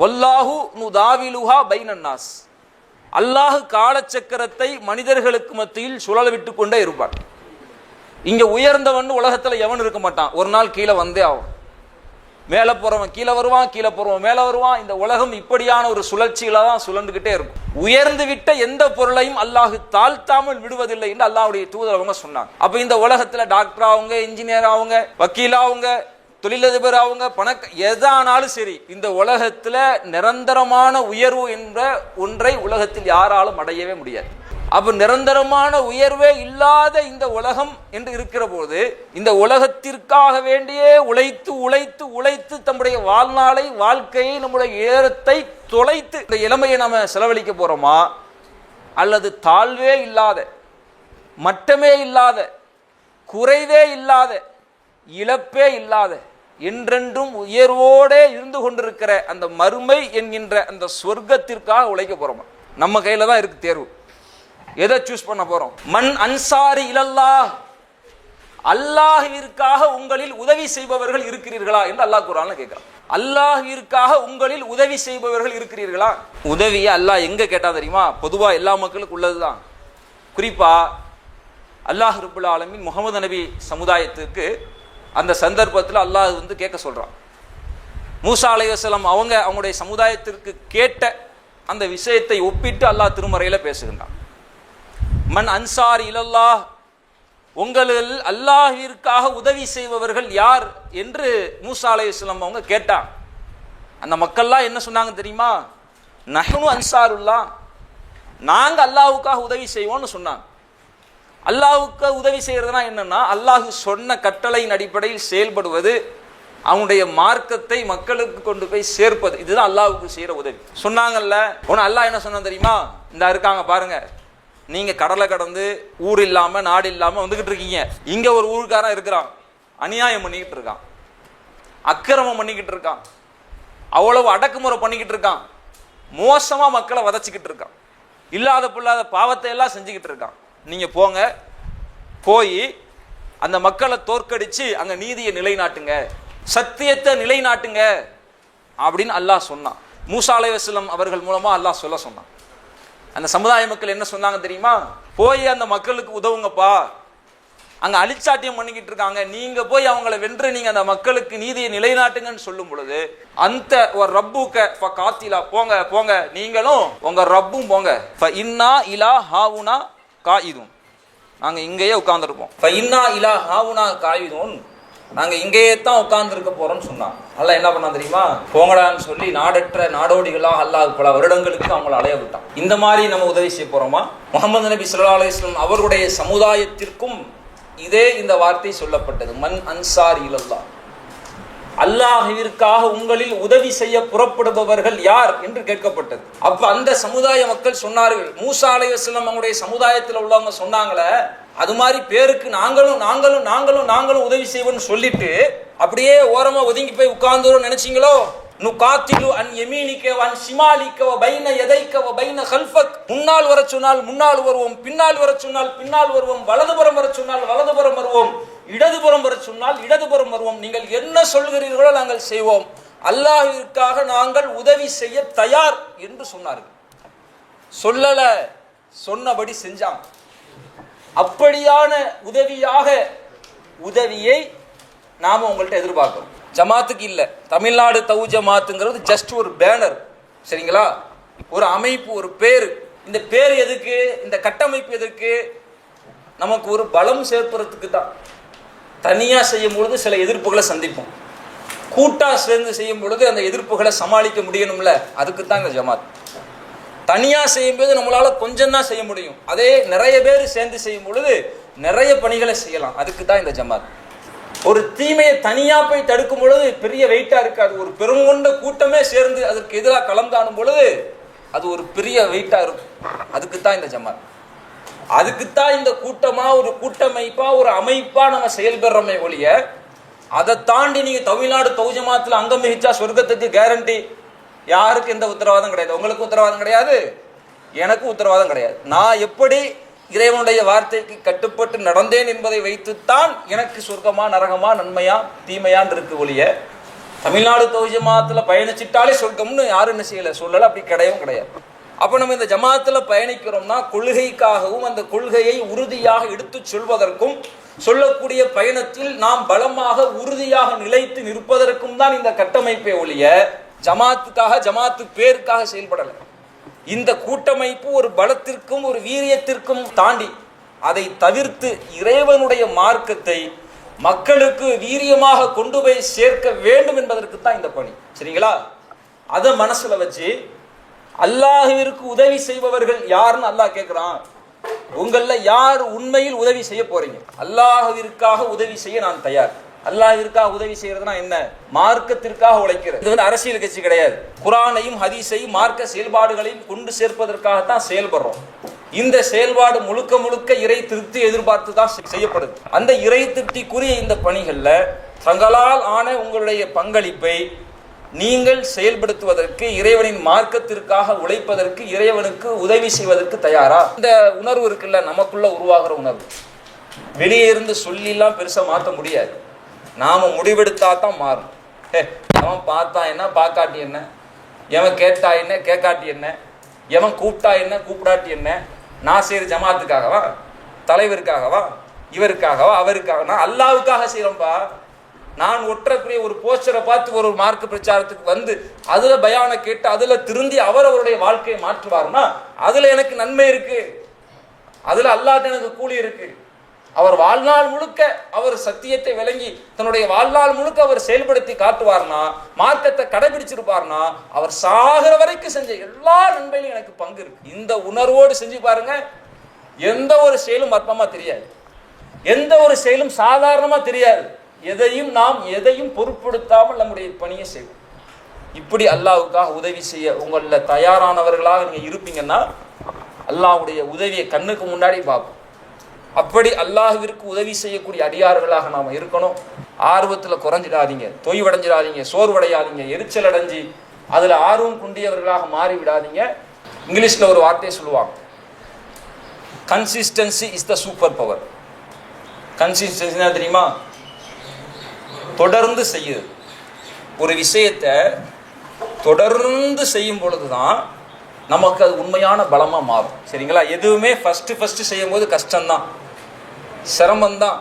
வல்லாஹு நுதாவிலுஹா பைனன்னாஸ், அல்லாஹ் காலச்சக்கரத்தை மனிதர்களுக்கு மத்தியில் சுழல விட்டு கொண்டே இருப்பார். இங்க உயர்ந்தவன் உலகத்துல எவன் இருக்க மாட்டான். ஒரு நாள் கீழே வந்தே ஆகும். மேலே போறவன் கீழே வருவான், கீழே போறவன் மேலே வருவான். இந்த உலகம் இப்படியான ஒரு சுழற்சியில தான் சுழண்டுகிட்டே இருக்கும். உயர்ந்து விட்ட எந்த பொருளையும் அல்லாஹ் தாழ்த்தாமல் விடுவதில்லை என்று அல்லாஹ்வுடைய தூதர் அவங்க சொன்னாங்க. அப்ப இந்த உலகத்துல டாக்டர் ஆகுங்க, இன்ஜினியர் ஆகுங்க, வக்கீல் ஆகுங்க, தொழிலதிபர் ஆகுங்க, எதானாலும் சரி, இந்த உலகத்துல நிரந்தரமான உயர்வு என்ற ஒன்றை உலகத்தில் யாராலும் அடையவே முடியாது. அப்ப நிரந்தரமான உயர்வே இல்லாத இந்த உலகம் என்று இருக்கிற போது இந்த உலகத்திற்காக வேண்டியே உழைத்து உழைத்து உழைத்து தம்முடைய வாழ்நாளை, வாழ்க்கையை, நம்முடைய ஏறத்தை தொலைத்து இந்த இளமையை நாம செலவழிக்க போறோமா, அல்லது தாழ்வே இல்லாத, மட்டமே இல்லாத, குறைவே இல்லாத, இழப்பே இல்லாத, என்றென்றும் உயர்வோடே இருந்து கொண்டிருக்கிற அந்த மறுமை என்கின்ற அந்த சொர்க்கத்திற்காக உழைக்க போறோமா? நம்ம கையில தான் இருக்கு தேர்வு. எதை சூஸ் பண்ண போறோம்? மன் அன்சாரி இலல்லாஹ், அல்லாஹ்விற்காக உங்களில் உதவி செய்பவர்கள் இருக்கிறீர்களா என்று அல்லாஹ் குர்ஆன்ல கேட்கிறான். அல்லாஹ்விற்காக உங்களில் உதவி செய்பவர்கள் இருக்கிறீர்களா? உதவியை அல்லாஹ் எங்க கேட்டா தெரியுமா? பொதுவா எல்லா மக்களுக்கும் உள்ளதுதான். குறிப்பா அல்லாஹ் ரப்புல் ஆலமீன் முஹம்மது நபி சமுதாயத்துக்கு அந்த சந்தர்ப்பத்தில் அல்லாஹ் கேட்க சொல்றான். மூசா அலைஹிஸ்ஸலாம் அவங்களுடைய சமுதாயத்திற்கு கேட்ட அந்த விஷயத்தை ஒப்பிட்டு அல்லாஹ் திருமறையில பேசுகின்றான். மன் அன்சார் இலல்லாஹ், உங்களில் அல்லாஹ்விற்காக உதவி செய்பவர்கள் யார் என்று மூசா அலைஹிஸ்ஸலாம் அவங்க கேட்டான். அந்த மக்கள்லாம் என்ன சொன்னாங்க தெரியுமா? நஹ்னு அன்சாருல்லாஹ், நாங்க அல்லாஹ்வுக்காக உதவி செய்வோம்னு சொன்னாங்க. அல்லாஹ்வுக்கு உதவி செய்யறதுனா என்னன்னா, அல்லாஹ் சொன்ன கட்டளையின் அடிப்படையில் செயல்படுவது, அவனுடைய மார்க்கத்தை மக்களுக்கு கொண்டு போய் சேர்ப்பது, இதுதான் அல்லாஹ்வுக்கு செய்யற உதவி. சொன்னாங்கல்ல, உன அல்லாஹ் என்ன சொன்னா தெரியுமா? இந்த இருக்காங்க பாருங்க, நீங்க கடலை கடந்து ஊர் இல்லாம நாடு இல்லாம வந்துகிட்டு இருக்கீங்க. இங்க ஒரு ஊருக்காரன் இருக்கிறான், அநியாயம் பண்ணிக்கிட்டு இருக்கான், அக்கிரமம் பண்ணிக்கிட்டு இருக்கான், அவ்வளவு அடக்குமுறை பண்ணிக்கிட்டு இருக்கான், மோசமா மக்களை வதச்சிக்கிட்டு இருக்கான், இல்லாத பொல்லாத பாவத்தை எல்லாம் செஞ்சுக்கிட்டு இருக்கான். நீங்க போங்க, போய் அந்த மக்களை தோற்கடிச்சு அங்க நீதியை நிலைநாட்டுங்க, சத்தியத்தை நிலைநாட்டுங்க அப்படின்னு அல்லாஹ் சொன்னான். மூசா அலைஹிஸ்ஸலாம் அவர்கள் மூலமா அல்லாஹ் சொல்ல சொன்னான். அந்த சமுதாய மக்கள் என்ன சொன்னாங்க தெரியுமா? போய் அந்த மக்களுக்கு உதவுங்கப்பா, அங்க அழிச்சாட்டியம் பண்ணிக்கிட்டு இருக்காங்க, நீங்க போய் அவங்களை வென்று நீங்க அந்த மக்களுக்கு நீதியை நிலைநாட்டுங்கன்னு சொல்லும் பொழுது, அந்த ஒரு ரப்புக்க காத்திலா, போங்க போங்க, நீங்களும் உங்க ரப்பும் போங்க, இன்னா இலா ஹாவுனா காயிதுன், நாங்க இங்கேயே உட்கார்ந்துருப்போம், இன்னா இலா ஹாவுனா காயிதுன், நாங்க இங்கேயே தான் உட்கார்ந்துருக்க போறோம்னு சொன்னாங்க. அல்லாஹ் என்ன பண்ணா தெரியுமா? போங்கடான்னு சொல்லி நாடற்ற நாடோடிகளாக அல்லாஹ் பல வருடங்களுக்கு அவங்களை அலைய விட்டான். இந்த மாதிரி நம்ம உதவி செய்ய போறோமா? முஹம்மது நபி ஸல்லல்லாஹு அலைஹி வஸல்லம் அவருடைய சமுதாயத்திற்கும் இதே இந்த வார்த்தை சொல்லப்பட்டது. மன் அன்சார் இலல்லாஹ், அல்லாஹ்விற்காக உங்களில் உதவி செய்ய புறப்படுபவர்கள் யார் என்று கேட்கப்பட்டது. அப்ப அந்த சமுதாய மக்கள் சொன்னார்கள், மூசா அலைஹிஸ்ஸலாம் அவங்களுடைய சமுதாயத்தில் உள்ளவங்க சொன்னாங்களே, அது மாதிரி பேருக்கு நாங்களும் நாங்களும் நாங்களும் நாங்களும் உதவி செய்வோம்னு சொல்லிட்டு அப்படியே ஓரமா ஒதுங்கி போய் உட்கார்ந்துரும் நினைச்சீங்களோ? நுகாத்திலு அன் யமீனிக வ அன் ஷிமாலிக வ பைன யதைக வ பைன கல்ஃபக், முன்னால் வர சொன்னால் முன்னால் வருவோம், பின்னால் வர சொன்னால் பின்னால் வருவோம், வலதுபுறம் வர சொன்னால் வலதுபுறம் வருவோம், இடதுபுறம் வர சொன்னால் இடதுபுறம் வருவோம், நீங்கள் என்ன சொல்கிறீர்களோ நாங்கள் செய்வோம், அல்லாஹ்விற்காக நாங்கள் உதவி செய்ய தயார் என்று சொன்னார்கள். சொல்லல, சொன்னபடி செஞ்சாங்க. அப்படியான உதவியை நாம உங்கள்கிட்ட எதிர்பார்க்கிறோம். ஜமாத்துக்கு இல்ல, தமிழ்நாடு தௌ ஜமாத்துங்கிறது ஜஸ்ட் ஒரு பேனர், சரிங்களா? ஒரு அமைப்பு, ஒரு பேரு. இந்த பேர் எதுக்கு? இந்த கட்டமைப்பு எதற்கு? நமக்கு ஒரு பலம் சேர்ப்பதற்கு தான். தனியா செய்யும் பொழுது சில எதிர்ப்புகளை சந்திப்போம், கூட்டா சேர்ந்து செய்யும் பொழுது அந்த எதிர்ப்புகளை சமாளிக்க முடியணும்ல, அதுக்கு தான் இந்த ஜமாத். தனியா செய்யும்போது நம்மளால கொஞ்சம் தான் செய்ய முடியும், அதே நிறைய பேர் சேர்ந்து செய்யும் பொழுது நிறைய பணிகளை செய்யலாம், அதுக்கு தான் இந்த ஜமாத். ஒரு தீமையை தனியா போய் தடுக்கும் பொழுது பெரிய வெயிட்டா இருக்காது, ஒரு பெருங்கொண்ட கூட்டமே சேர்ந்து அதற்கு எதிராக கலந்தாடும் பொழுது அது ஒரு பெரிய வெயிட்டா இருக்கும், அதுக்கு தான் இந்த ஜமாத். அதுக்குத்தான் இந்த கூட்டமா, ஒரு கூட்டமைப்பா, ஒரு அமைப்பா நம்ம செயல்படுறோமே ஒழிய, அதை தாண்டி நீங்க தமிழ்நாடு தௌஹீத் ஜமாத்துல அங்கம் வகிச்சா சொர்க்கத்துக்கு கேரண்டி, யாருக்கு எந்த உத்தரவாதம் கிடையாது. உங்களுக்கு உத்தரவாதம் கிடையாது, எனக்கு உத்தரவாதம் கிடையாது. நான் எப்படி இறைவனுடைய வார்த்தைக்கு கட்டுப்பட்டு நடந்தேன் என்பதை வைத்துத்தான் எனக்கு சொர்க்கமா நரகமா நன்மையா தீமையான் இருக்கு ஒழிய, தமிழ்நாடு தௌஹீத் ஜமாத்துல பயணிச்சிட்டாலே சொர்க்கம்னு யாரும் என்ன செய்யல சொல்லல, அப்படி கிடையவும் கிடையாது. அப்ப நம்ம இந்த ஜமாத்துல பயணிக்கிறோம்னா கொள்கைக்காகவும் அந்த கொள்கையை உறுதியாக எடுத்து சொல்வதற்கும், சொல்லக்கூடிய பயணத்தில் நாம் பலமாக உறுதியாக நிலைத்து நிற்பதற்கும் தான் இந்த கட்டமைப்பை ஒழிய ஜமாத்துக்காக, ஜமாத்து பேருக்காக செயல்படலை. இந்த கூட்டமைப்பு ஒரு பலத்திற்கும் ஒரு வீரியத்திற்கும் தாண்டி அதை தவிர்த்து இறைவனுடைய மார்க்கத்தை மக்களுக்கு வீரியமாக கொண்டு போய் சேர்க்க வேண்டும் என்பதற்கு தான் இந்த பணி. சரிங்களா? அதை மனசுல வச்சு அல்லாஹ்விற்கு உதவி செய்பவர்கள் யாருன்னு அல்லாஹ் கேட்கிறான். உங்கள யார் உண்மையில் உதவி செய்ய போறீங்க? அல்லாஹ்விற்காக உதவி செய்ய நான் தயார். அல்லாஹ்விற்காக உதவி செய்யறதுனா என்ன? மார்க்கத்திற்காக உழைக்கிறது. இது அரசியல் கட்சி கிடையாது. குர்ஆனையும் ஹதீஸையும் மார்க்க செயல்பாடுகளையும் கொண்டு சேர்ப்பதற்காகத்தான் செயல்படுறோம். இந்த செயல்பாடு முழுக்க முழுக்க இறை திருப்தி எதிர்பார்த்து தான் செய்யப்படுது. அந்த இறை திருப்திக்குரிய இந்த பணிகள்ல தங்களால் ஆன உங்களுடைய பங்களிப்பை நீங்கள் செயல்படுத்துவதற்கு, இறைவனின் மார்க்கத்திற்காக உழைப்பதற்கு, இறைவனுக்கு உதவி செய்வதற்கு தயாரா? இந்த உணர்வு இருக்குல்ல, நமக்குள்ள உருவாகிற உணர்வு, வெளியே இருந்து சொல்லிலாம் பெருசா மாற்ற முடியாது. நாம முடிவெடுத்தா தான் மாறும். எவன் பார்த்தா என்ன, பார்க்காட்டி என்ன, எவன் கேட்டா என்ன, கேட்காட்டி என்ன, எவன் கூப்பிட்டா என்ன, கூப்பிடாட்டி என்ன, நான் செய்யற ஜமாத்துக்காகவா, தலைவருக்காகவா, இவருக்காகவா, அவருக்காக? நான் அல்லாவுக்காக செய்யறோம்பா. நான் ஒற்றக்கூடிய ஒரு போஸ்டரை பார்த்து ஒரு மார்க்க பிரச்சாரத்துக்கு வந்து அதுல பயான கேட்டு அதுல திருந்தி அவருடைய வாழ்க்கையை மாற்றுவார்னா அதுல எனக்கு நன்மை இருக்கு, அதுல அல்லாஹ் எனக்கு கூலி இருக்கு. அவர் வாழ்நாள் முழுக்க அவர் சத்தியத்தை விளங்கி தன்னுடைய வாழ்நாள் முழுக்க அவர் செயல்படுத்தி காட்டுவார்னா, மார்க்கத்தை கடைபிடிச்சிருப்பார்னா, அவர் சாகிற வரைக்கும் செஞ்ச எல்லா நன்மையிலும் எனக்கு பங்கு இருக்கு. இந்த உணர்வோடு செஞ்சு பாருங்க. எந்த ஒரு செயலும் அற்பமா தெரியாது, எந்த ஒரு செயலும் சாதாரணமா தெரியாது. எதையும் பொருட்படுத்தாமல் நம்முடைய பணியை செய்வோம். இப்படி அல்லாஹ்வுக்காக உதவி செய்ய உங்கள தயாரானவர்களாக நீங்க இருப்பீங்கன்னா அல்லாஹ்வுடைய உதவியை கண்ணுக்கு முன்னாடி பார்ப்போம். அப்படி அல்லாஹ்விற்கு உதவி செய்யக்கூடிய அடியார்களாக நாம இருக்கணும். ஆர்வத்துல குறைஞ்சிடாதீங்க, தொய்வடைஞ்சிடாதீங்க, சோர்வடையாதீங்க, எரிச்சல் அடைஞ்சி அதுல ஆர்வம் குண்டியவர்களாக மாறி விடாதீங்க. இங்கிலீஷ்ல ஒரு வார்த்தையை சொல்லுவாங்க, consistency is the super power. Consistency தெரியுமா? தொடர்ந்து செய்யுது. ஒரு விஷயத்தை தொடர்ந்து செய்யும் பொழுதுதான் நமக்கு அது உண்மையான பலமா மாறும். சரிங்களா? எதுவுமே ஃபர்ஸ்ட் செய்யும் போது கஷ்டம்தான், சிரமம்தான்,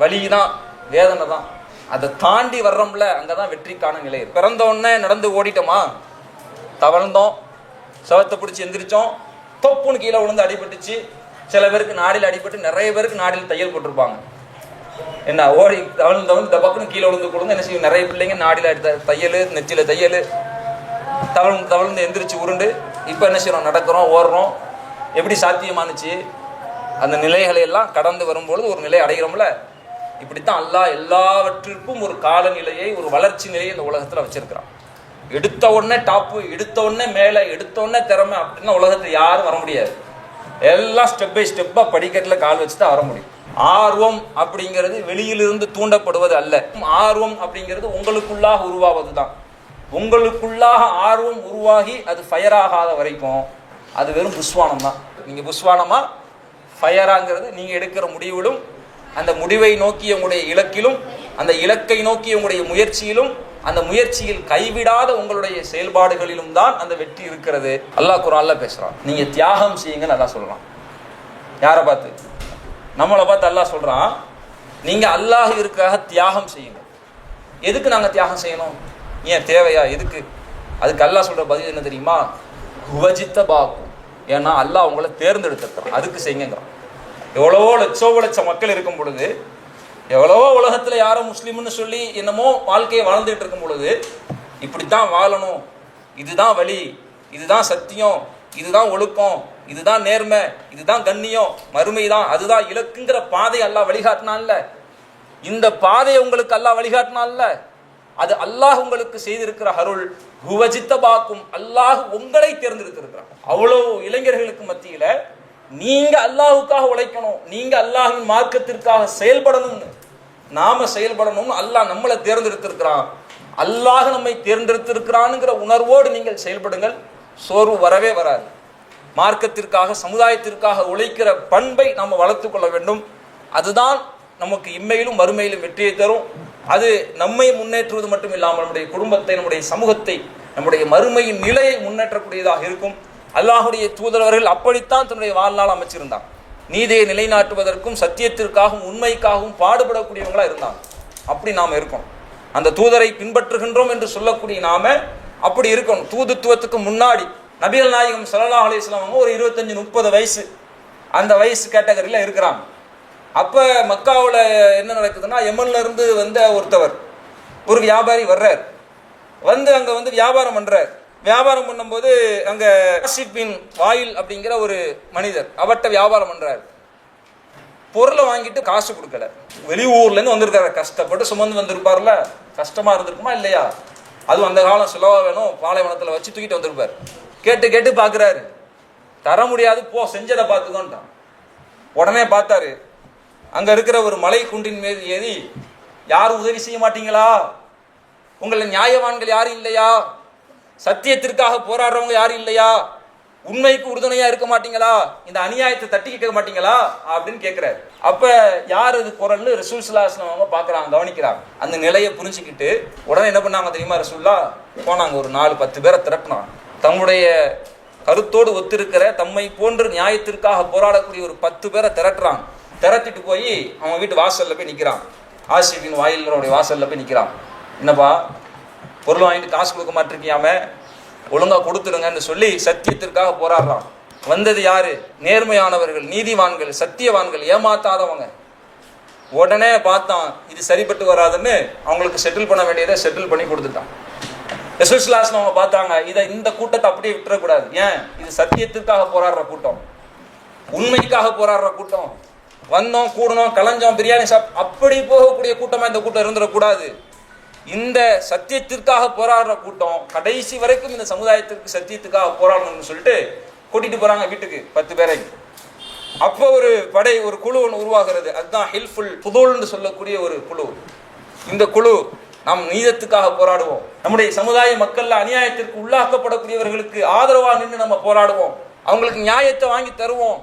வலிதான், வேதனை தான். அதை தாண்டி வர்றோம்ல, அங்கதான் வெற்றிக்கான நிலை. பிறந்த உடனே நடந்து ஓடிட்டோமா, தவழ்ந்தோம், சவத்தை பிடிச்சி எந்திரிச்சோம், தொப்புன்னு கீழே விழுந்து அடிபட்டுச்சு. சில பேருக்கு நாடில் அடிபட்டு, நிறைய பேருக்கு நாடில் தையல் போட்டிருப்பாங்க. என்ன ஓடி தவழ்ந்து இந்த பக்கம் கீழே விழுந்து கொடுங்க, என்ன செய்யும்? நிறைய பிள்ளைங்க நாடில் தையல், நெச்சில தையல், தவழ்ந்து எந்திரிச்சு உருண்டு இப்போ என்ன செய்யறோம்? நடக்கிறோம், ஓடுறோம். எப்படி சாத்தியமானுச்சு? அந்த நிலைகளை எல்லாம் கடந்து வரும்பொழுது ஒரு நிலை அடைகிறோம்ல. இப்படித்தான் அல்லாஹ் எல்லாவற்றிற்கும் ஒரு காலநிலையை, ஒரு வளர்ச்சி நிலையை இந்த உலகத்துல வச்சிருக்கிறான். எடுத்த உடனே டாப்பு, எடுத்த உடனே மேலே, எடுத்த உடனே திறமை அப்படின்னா உலகத்துல யாரும் வர முடியாது. எல்லாம் ஸ்டெப் பை ஸ்டெப்பா படிக்கட்டுல கால் வச்சு தான் வர முடியும். ஆர்வம் அப்படிங்கிறது வெளியிலிருந்து தூண்டப்படுவது அல்ல. ஆர்வம் அப்படிங்கிறது உங்களுக்குள்ளாக உருவாவது தான். உங்களுக்குள்ளாக ஆர்வம் உருவாகி அது ஃபயர் ஆகாத வரைக்கும் அது வெறும் புஸ்வானம் தான். நீங்க புஸ்வானமா ஃபயராங்கிறது நீங்க எடுக்கிற முடிவிலும், அந்த முடிவை நோக்கிய உங்களுடைய இலக்கிலும், அந்த இலக்கை நோக்கிய உங்களுடைய முயற்சியிலும், அந்த முயற்சியில் கைவிடாத உங்களுடைய செயல்பாடுகளிலும் தான் அந்த வெற்றி இருக்கிறது. அல்லாஹ் குர்ஆன்ல பேசுறான், நீங்க தியாகம் செய்யுங்கன்னு அல்லாஹ் சொல்றான். யாரை பார்த்து? நம்மளை பார்த்து அல்லாஹ் சொல்றான், நீங்க அல்லாஹ்விற்காக தியாகம் செய்யுங்க. எதுக்கு நாங்க தியாகம் செய்யணும்? ஏன் தேவையா? எதுக்கு? அதுக்கு அல்லாஹ் சொல்ற பதில் என்ன தெரியுமா? ஹுவஜித்த பாக்கும். ஏன்னா அல்லாஹ் உங்களை தேர்ந்தெடுத்திருக்கிறான், அதுக்கு செய்யுங்கிறான். எவ்வளவோ லட்சம் மக்கள் இருக்கும் பொழுது, எவ்வளவோ உலகத்துல யாரோ முஸ்லீம்னு சொல்லி என்னமோ வாழ்க்கையை வாழ்ந்துட்டு இருக்கும் பொழுது, இப்படித்தான் வாழணும், இதுதான் வழி, இதுதான் சத்தியம், இதுதான் ஒழுக்கம், இதுதான் நேர்மை, இதுதான் கண்ணியம், மறுமைதான், அதுதான் இலக்குங்கிற பாதை அல்லாஹ் வழிகாட்டினான்ல. இந்த பாதையை உங்களுக்கு அல்லாஹ் வழிகாட்டினான்ல, அது அல்லாஹ் உங்களுக்கு செய்திருக்கிற அருள். ஹுவஜித்த பாக்கும், அல்லாஹ் உங்களை தேர்ந்தெடுத்திருக்கிறான். அவ்வளவு இளைஞர்களுக்கு மத்தியில நீங்க அல்லாஹ்வுக்காக உழைக்கணும், நீங்க அல்லாஹ்வின் மார்க்கத்திற்காக செயல்படணும்னு. நாம செயல்படணும்னு அல்லாஹ் நம்மளை தேர்ந்தெடுத்திருக்கிறான். அல்லாஹ் நம்மை தேர்ந்தெடுத்திருக்கிறான்ங்கிற உணர்வோடு நீங்கள் செயல்படுங்கள். சோர்வு வரவே வராது. மார்க்கத்திற்காக சமுதாயத்திற்காக உழைக்கிற பண்பை நாம் வளர்த்து கொள்ள வேண்டும். அதுதான் நமக்கு இம்மையிலும் மறுமையிலும் வெற்றியை தரும். அது நம்மை முன்னேற்றுவது மட்டும் இல்லாமல் நம்முடைய குடும்பத்தை, நம்முடைய சமூகத்தை, நம்முடைய மறுமையின் நிலையை முன்னேற்றக்கூடியதாக இருக்கும். அல்லாஹுடைய தூதரவர்கள் அப்படித்தான் தன்னுடைய வாழ்நாள் அமைச்சிருந்தார். நீதியை நிலைநாட்டுவதற்கும் சத்தியத்திற்காகவும் உண்மைக்காகவும் பாடுபடக்கூடியவங்களா இருந்தாங்க. அப்படி நாம் இருக்கணும். அந்த தூதரை பின்பற்றுகின்றோம் என்று சொல்லக்கூடிய நாம அப்படி இருக்கணும். தூதுத்துவத்துக்கு முன்னாடி நபிகள் நாயகம் ஸல்லல்லாஹு அலைஹி வஸல்லம் ஒரு 25-30 வயசு அந்த வயசு கேட்டகரியில் இருக்கிறாங்க. அப்போ மக்காவில் என்ன நடக்குதுன்னா, யமன்ல இருந்து வந்த ஒருத்தவர், ஒரு வியாபாரி வர்றார். வந்து அங்கே வந்து வியாபாரம் பண்ணுறார். வியாபாரம் பண்ணும்போது அங்கே ஆசிப் பின் வாயில் அப்படிங்கிற ஒரு மனிதர் அவர்கிட்ட வியாபாரம் பண்ணுறார். பொருளை வாங்கிட்டு காசு கொடுக்கல. வெளியூர்லேருந்து வந்திருக்காரு, கஷ்டப்பட்டு சுமந்து வந்திருப்பார்ல, கஷ்டமாக இருந்திருக்குமா இல்லையா? அதுவும் அந்த காலம் சுலவா வேணும், பாலைவனத்தில் வச்சு தூக்கிட்டு வந்திருப்பார். கேட்டு கேட்டு பார்க்குறாரு, தர முடியாது, போ செஞ்சதை பார்த்துக்கோன்ட்டான். உடனே பார்த்தாரு, அங்கே இருக்கிற ஒரு மலை குன்றின் மீது ஏறி, யாரும் உதவி செய்ய மாட்டீங்களா? உங்களை நியாயவான்கள் யாரும் இல்லையா? சத்தியத்திற்காக போராடுறவங்க யாரும் இல்லையா? உண்மைக்கு உறுதுணையா இருக்க மாட்டீங்களா? இந்த அநியாயத்தை தட்டி கேட்க மாட்டீங்களா அப்படின்னு கேட்கிறாரு. அப்ப யார் இது குரல்னு ரசூல் ஸல்லல்லாஹு அலைஹி வஸல்லம் பாக்குறாங்க, கவனிக்கிறாங்க. அந்த நிலையை புரிஞ்சுக்கிட்டு உடனே என்ன பண்ணாங்க தெரியுமா? ரசூல்லா போனாங்க, ஒரு 4-10 பேரை திரட்டினாங்க. தம்முடைய கருத்தோடு ஒத்திருக்கிற தம்மை போன்று நியாயத்திற்காக போராடக்கூடிய ஒரு 10 பேரை திரட்டுறாங்க. திரட்டிட்டு போய் அவன் வீட்டு வாசல்ல போய் நிற்கிறான். ஆசிபின் வாயிலோடைய வாசல்ல போய் நிற்கிறான். என்னப்பா பொருள் வாங்கிட்டு காசு கொடுக்க மாட்டிருக்கியாம, ஒழுங்கா கொடுத்துருங்கன்னு சொல்லி சத்தியத்திற்காக போராடுறான். வந்தது யாரு? நேர்மையானவர்கள், நீதிவான்கள், சத்தியவான்கள், ஏமாத்தாதவங்க. உடனே பார்த்தான் இது சரிப்பட்டு வராதுன்னு அவங்களுக்கு செட்டில் பண்ண வேண்டியதை செட்டில் பண்ணி கொடுத்துட்டான். ரசூல் ஸல்லல்லாஹு அலைஹி வஸல்லம் பார்த்தாங்க, இந்த கூட்டத்தை அப்படியே விட்டுறக்கூடாது. ஏன்? இது சத்தியத்திற்காக போராடுற கூட்டம், உண்மைக்காக போராடுற கூட்டம். வந்தோம், கூடணும், கலஞ்சோம், பிரியாணி அப்படி போகக்கூடிய கூட்டமா இந்த கூட்டம் இருந்துடக்கூடாது. இந்த சத்தியத்திற்காக போராடுற கூட்டம் கடைசி வரைக்கும் இந்த சமுதாயத்திற்கு சத்தியத்துக்காக போராடணும்னு சொல்லிட்டு கூட்டிட்டு போறாங்க வீட்டுக்கு 10 பேரை. அப்போ ஒரு படை, ஒரு குழு ஒன்று உருவாகிறது. அதுதான் ஹில்ஃபுல் ஃபுதூல்னு சொல்லக்கூடிய ஒரு குழு. இந்த குழு நாம் நீதத்துக்காக போராடுவோம், நம்முடைய சமுதாய மக்கள்ல அநியாயத்திற்கு உள்ளாக்கப்படக்கூடியவர்களுக்கு ஆதரவாக நின்று நம்ம போராடுவோம், அவங்களுக்கு நியாயத்தை வாங்கி தருவோம்,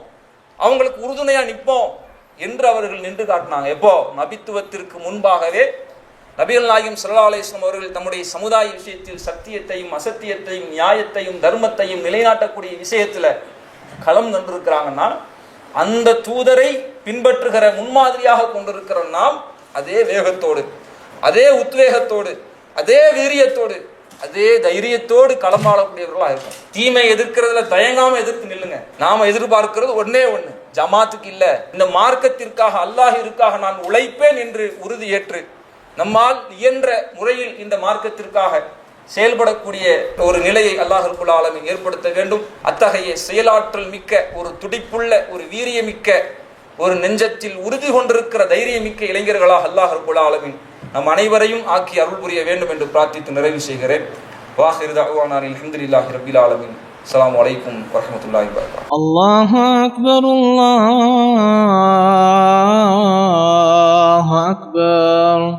அவங்களுக்கு உறுதுணையா நிற்போம் என்று அவர்கள் நின்று காட்டினாங்க. எப்போ? நபித்துவத்திற்கு முன்பாகவே நபிகள் நாயகம் ஸல்லல்லாஹு அலைஹி வஸல்லம் அவர்கள் தம்முடைய சமுதாய விஷயத்தில் சத்தியத்தையும் அசத்தியத்தையும் நியாயத்தையும் தர்மத்தையும் நிலைநாட்டக்கூடிய விஷயத்துல களம் கண்டிருக்கிறாங்கன்னா, அந்த தூதரை பின்பற்றுகிற முன்மாதிரியாக கொண்டிருக்கிற நாம் அதே வேகத்தோடு, அதே உத்வேகத்தோடு, அதே வீரியத்தோடு, அதே தைரியத்தோடு களமாளக்கூடியவர்களாக இருக்கும். தீமை எதிர்க்கிறதுல தயங்காம எதிர்த்து நில்லுங்க. நாம எதிர்பார்க்கிறது ஒன்னே ஒண்ணு, ஜமாத்துக்கு இல்ல, இந்த மார்க்கத்திற்காக, அல்லாஹிற்காக நான் உழைப்பேன் என்று உறுதி ஏற்று நம்மால் இயன்ற முறையில் இந்த மார்க்கத்திற்காக செயல்படக்கூடிய ஒரு நிலையை அல்லாஹ் ரப்புல் ஆலமீன் ஏற்படுத்த வேண்டும். அத்தகைய செயலாற்றல் மிக்க, ஒரு துடிப்புள்ள, ஒரு வீரியமிக்க, ஒரு நெஞ்சத்தில் உறுதி கொண்டிருக்கிற தைரியமிக்க இளைஞர்களாக அல்லாஹ் ரப்புல் ஆலமீன் நம் அனைவரையும் ஆக்கி அருள் புரிய வேண்டும் என்று பிரார்த்தித்து நிறைவு செய்கிறேன். வாஹிரு தஅவானா அல்ஹம்துலில்லாஹி ரப்பில் ஆலமீன். அஸ்ஸலாமு அலைக்கும் வரஹ்மத்துல்லாஹி வபரகாத்துஹு. அல்லாஹு அக்பர், அல்லாஹு அக்பர்.